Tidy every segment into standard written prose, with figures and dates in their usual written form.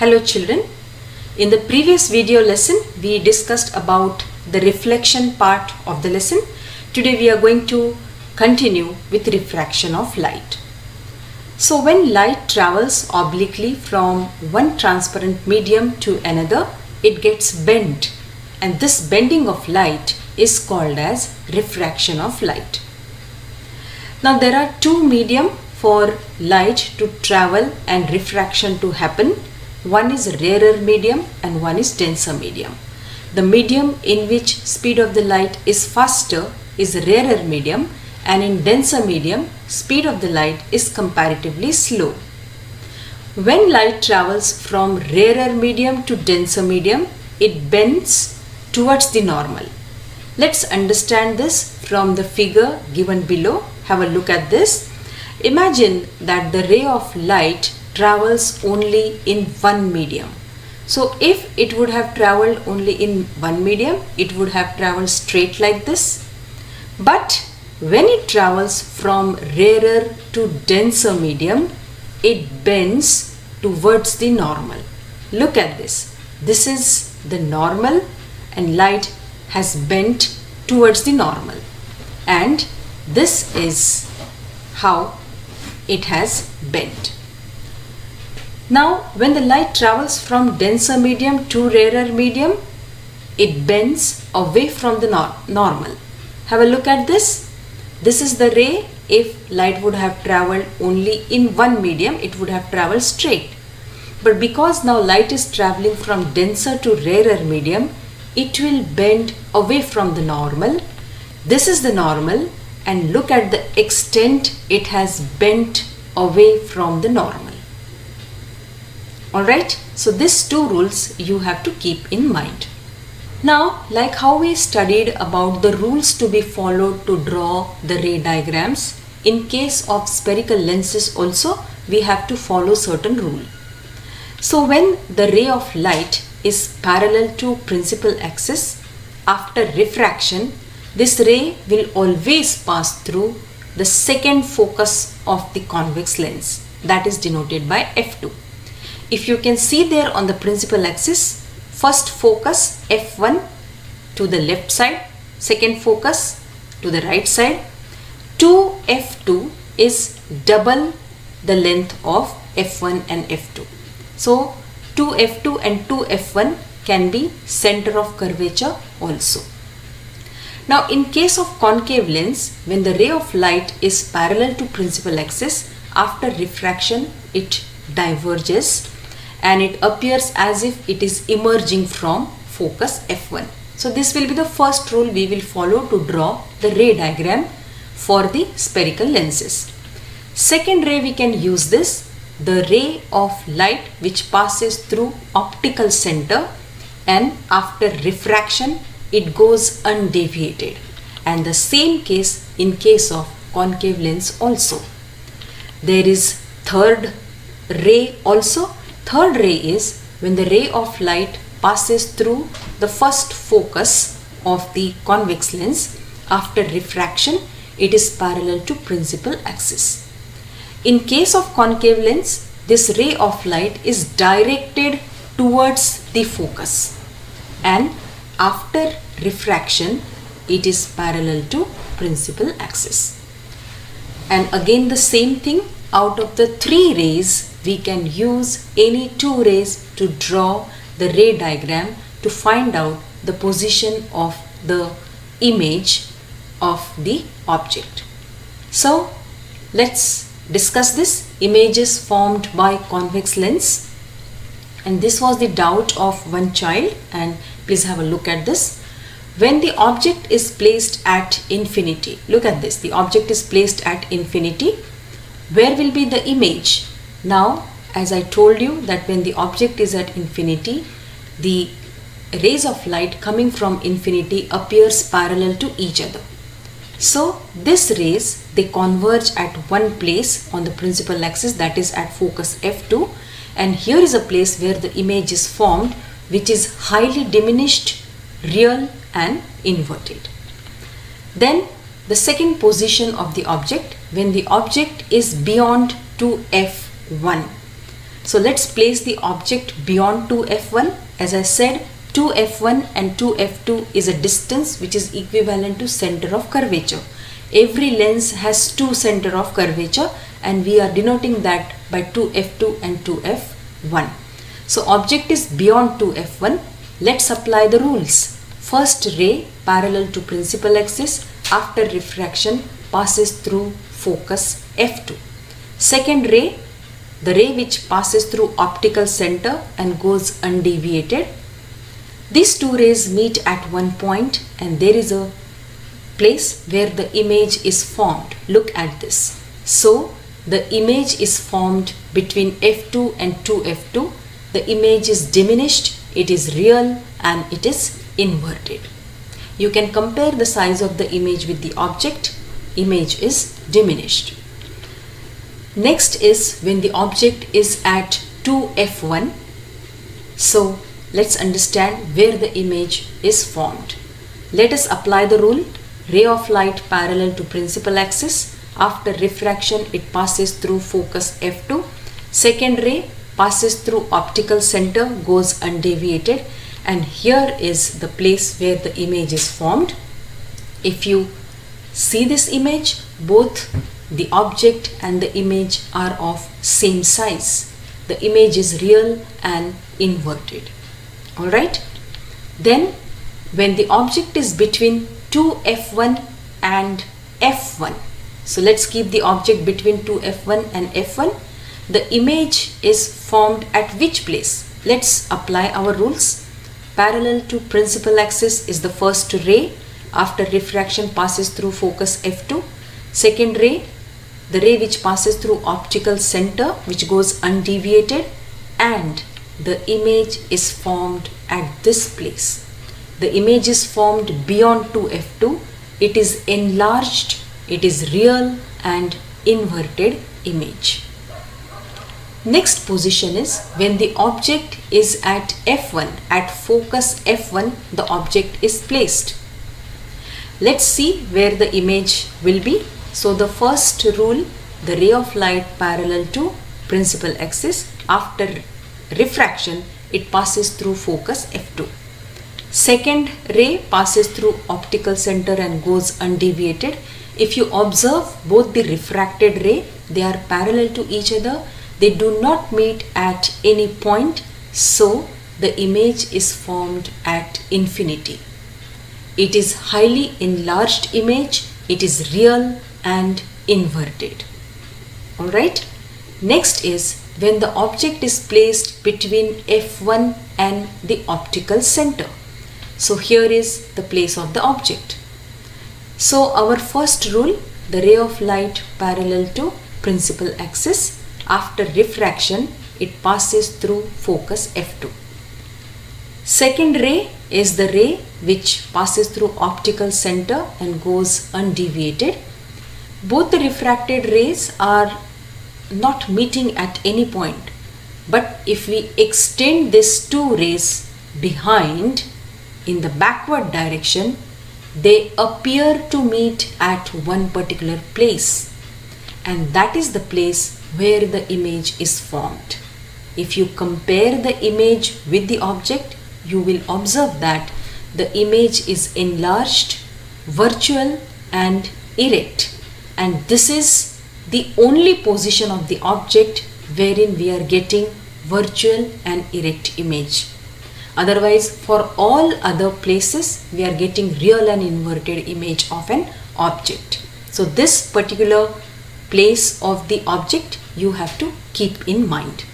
Hello children, in the previous video lesson we discussed about the reflection part of the lesson. Today we are going to continue with refraction of light. So when light travels obliquely from one transparent medium to another, it gets bent, and this bending of light is called as refraction of light. Now there are two medium for light to travel and refraction to happen. One is rarer medium and one is denser medium. The medium in which speed of the light is faster is rarer medium, and in denser medium speed of the light is comparatively slow. When light travels from rarer medium to denser medium, it bends towards the normal. Let's understand this from the figure given below. Have a look at this. Imagine that the ray of light travels only in one medium. So if it would have traveled only in one medium, it would have traveled straight like this. But when it travels from rarer to denser medium, it bends towards the normal. Look at this. This is the normal and light has bent towards the normal. And this is how it has bent. Now when the light travels from denser medium to rarer medium, it bends away from the normal. Have a look at this. This is the ray. If light would have traveled only in one medium, it would have traveled straight. But because now light is traveling from denser to rarer medium, it will bend away from the normal. This is the normal, and look at the extent it has bent away from the normal. Alright, so these two rules you have to keep in mind. Now, like how we studied about the rules to be followed to draw the ray diagrams, in case of spherical lenses also we have to follow certain rule. So when the ray of light is parallel to principal axis, after refraction, this ray will always pass through the second focus of the convex lens, that is denoted by F2. If you can see there on the principal axis, first focus F1 to the left side, second focus to the right side. 2F2 is double the length of F1 and F2. So 2F2 and 2F1 can be center of curvature also. Now in case of concave lens, when the ray of light is parallel to principal axis, after refraction it diverges and it appears as if it is emerging from focus F1. So this will be the first rule we will follow to draw the ray diagram for the spherical lenses. Second ray we can use this, the ray of light which passes through optical center, and after refraction it goes undeviated, and the same case in case of concave lens also. There is third ray also. Third ray is when the ray of light passes through the first focus of the convex lens. After refraction, it is parallel to principal axis. In case of concave lens, this ray of light is directed towards the focus, and after refraction, it is parallel to principal axis. And again the same thing, out of the three rays, we can use any two rays to draw the ray diagram to find out the position of the image of the object. So let's discuss this. Images formed by convex lens, and this was the doubt of one child, and please have a look at this. When the object is placed at infinity, look at this, the object is placed at infinity, where will be the image? Now, as I told you that when the object is at infinity, the rays of light coming from infinity appears parallel to each other. So these rays, they converge at one place on the principal axis, that is at focus F2, and here is a place where the image is formed, which is highly diminished, real and inverted. Then the second position of the object, when the object is beyond 2F1. So let's place the object beyond 2f1. As I said, 2f1 and 2f2 is a distance which is equivalent to center of curvature. Every lens has two center of curvature and we are denoting that by 2f2 and 2f1. So object is beyond 2f1. Let's apply the rules. First ray parallel to principal axis after refraction passes through focus f2. Second ray, the ray which passes through optical center and goes undeviated. These two rays meet at one point and there is a place where the image is formed. Look at this. So the image is formed between f2 and 2f2. The image is diminished, it is real and it is inverted. You can compare the size of the image with the object. Image is diminished. Next is when the object is at 2f1. So let's understand where the image is formed. Let us apply the rule. Ray of light parallel to principal axis. After refraction it passes through focus f2. Second ray passes through optical center, goes undeviated, and here is the place where the image is formed. If you see this image, both the object and the image are of same size. The image is real and inverted. Alright. Then when the object is between 2f1 and f1, so let's keep the object between 2f1 and f1. The image is formed at which place? Let's apply our rules. Parallel to principal axis is the first ray. After refraction passes through focus f2. Second ray, the ray which passes through optical center which goes undeviated, and the image is formed at this place. The image is formed beyond 2f2. It is enlarged, it is real and inverted image. Next position is when the object is at f1, at focus f1, the object is placed. Let's see where the image will be. So the first rule, the ray of light parallel to principal axis, after refraction it passes through focus f2. Second ray passes through optical center and goes undeviated. If you observe both the refracted ray, they are parallel to each other. They do not meet at any point, so the image is formed at infinity. It is highly enlarged image, it is real and inverted. Alright. Next is when the object is placed between f1 and the optical center. So here is the place of the object. So our first rule, the ray of light parallel to principal axis. After refraction, it passes through focus f2. Second ray is the ray which passes through optical center and goes undeviated. Both the refracted rays are not meeting at any point, but if we extend these two rays behind in the backward direction, they appear to meet at one particular place, and that is the place where the image is formed. If you compare the image with the object, you will observe that the image is enlarged, virtual and erect, and this is the only position of the object wherein we are getting virtual and erect image. Otherwise, for all other places, we are getting real and inverted image of an object. So this particular place of the object you have to keep in mind.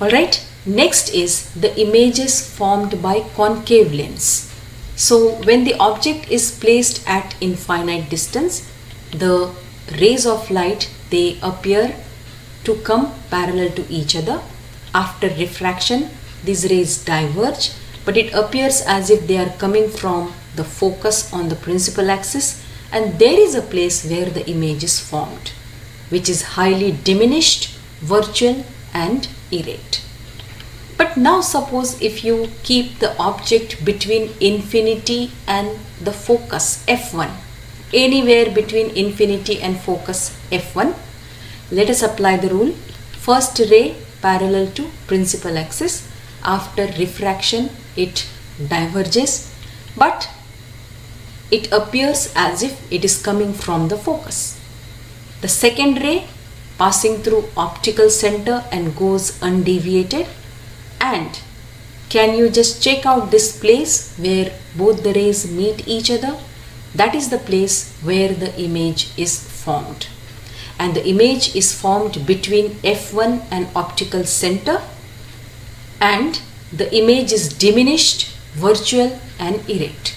Alright, next is the images formed by concave lens. So when the object is placed at infinite distance, the rays of light, they appear to come parallel to each other. After refraction, these rays diverge, but it appears as if they are coming from the focus on the principal axis, and there is a place where the image is formed, which is highly diminished, virtual and erect. But now suppose if you keep the object between infinity and the focus f1, anywhere between infinity and focus f1, let us apply the rule. First ray parallel to principal axis. After refraction it diverges, but it appears as if it is coming from the focus. The second ray passing through optical center and goes undeviated. And can you just check out this place where both the rays meet each other? That is the place where the image is formed. And the image is formed between F1 and optical center, and the image is diminished, virtual and erect.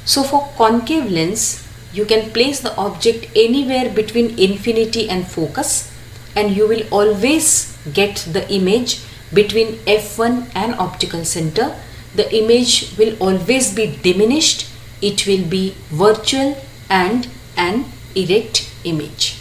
So for concave lens, you can place the object anywhere between infinity and focus, and you will always get the image between F1 and optical center. The image will always be diminished, it will be virtual and an erect image.